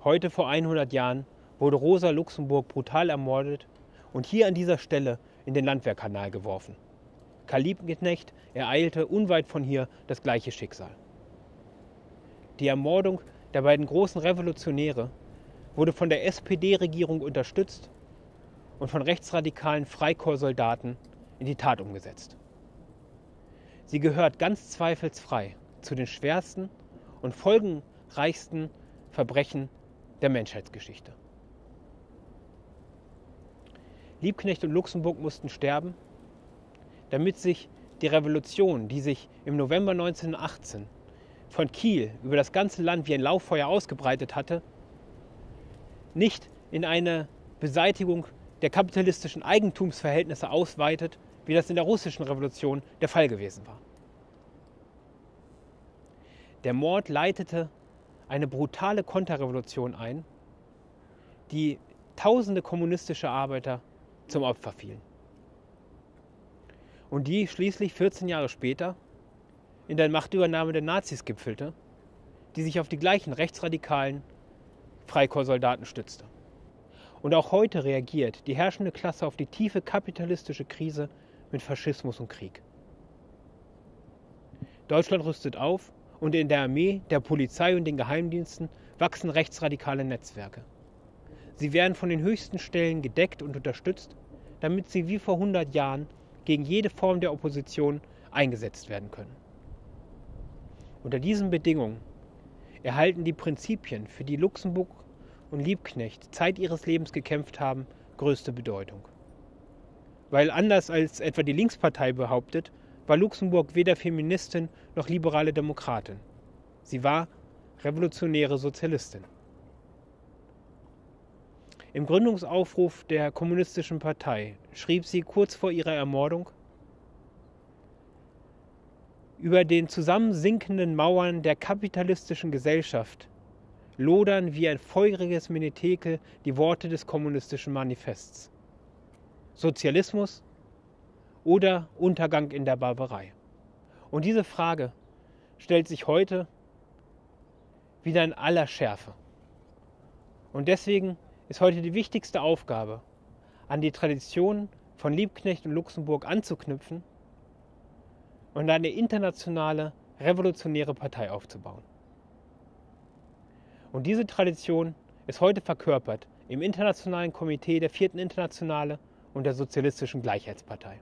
Heute vor 100 Jahren wurde Rosa Luxemburg brutal ermordet und hier an dieser Stelle in den Landwehrkanal geworfen. Karl Liebknecht ereilte unweit von hier das gleiche Schicksal. Die Ermordung der beiden großen Revolutionäre wurde von der SPD-Regierung unterstützt und von rechtsradikalen Freikorpssoldaten in die Tat umgesetzt. Sie gehört ganz zweifelsfrei zu den schwersten und folgenreichsten Verbrechen der Menschheitsgeschichte. Liebknecht und Luxemburg mussten sterben, damit sich die Revolution, die sich im November 1918 von Kiel über das ganze Land wie ein Lauffeuer ausgebreitet hatte, nicht in eine Beseitigung der kapitalistischen Eigentumsverhältnisse ausweitet, wie das in der russischen Revolution der Fall gewesen war. Der Mord leitete eine brutale Konterrevolution ein, die tausende kommunistische Arbeiter zum Opfer fielen. Und die schließlich 14 Jahre später in der Machtübernahme der Nazis gipfelte, die sich auf die gleichen rechtsradikalen Freikorpssoldaten stützte. Und auch heute reagiert die herrschende Klasse auf die tiefe kapitalistische Krise mit Faschismus und Krieg. Deutschland rüstet auf und in der Armee, der Polizei und den Geheimdiensten wachsen rechtsradikale Netzwerke. Sie werden von den höchsten Stellen gedeckt und unterstützt, damit sie wie vor 100 Jahren gegen jede Form der Opposition eingesetzt werden können. Unter diesen Bedingungen erhalten die Prinzipien, für die Luxemburg und Liebknecht Zeit ihres Lebens gekämpft haben, größte Bedeutung. Weil anders als etwa die Linkspartei behauptet, war Luxemburg weder Feministin noch liberale Demokratin. Sie war revolutionäre Sozialistin. Im Gründungsaufruf der Kommunistischen Partei schrieb sie kurz vor ihrer Ermordung: Über den zusammensinkenden Mauern der kapitalistischen Gesellschaft lodern wie ein feuriges Menetekel die Worte des kommunistischen Manifests. Sozialismus oder Untergang in der Barbarei? Und diese Frage stellt sich heute wieder in aller Schärfe. Und deswegen ist heute die wichtigste Aufgabe, an die Tradition von Liebknecht und Luxemburg anzuknüpfen und eine internationale revolutionäre Partei aufzubauen. Und diese Tradition ist heute verkörpert im Internationalen Komitee der 4. Internationale und der Sozialistischen Gleichheitspartei.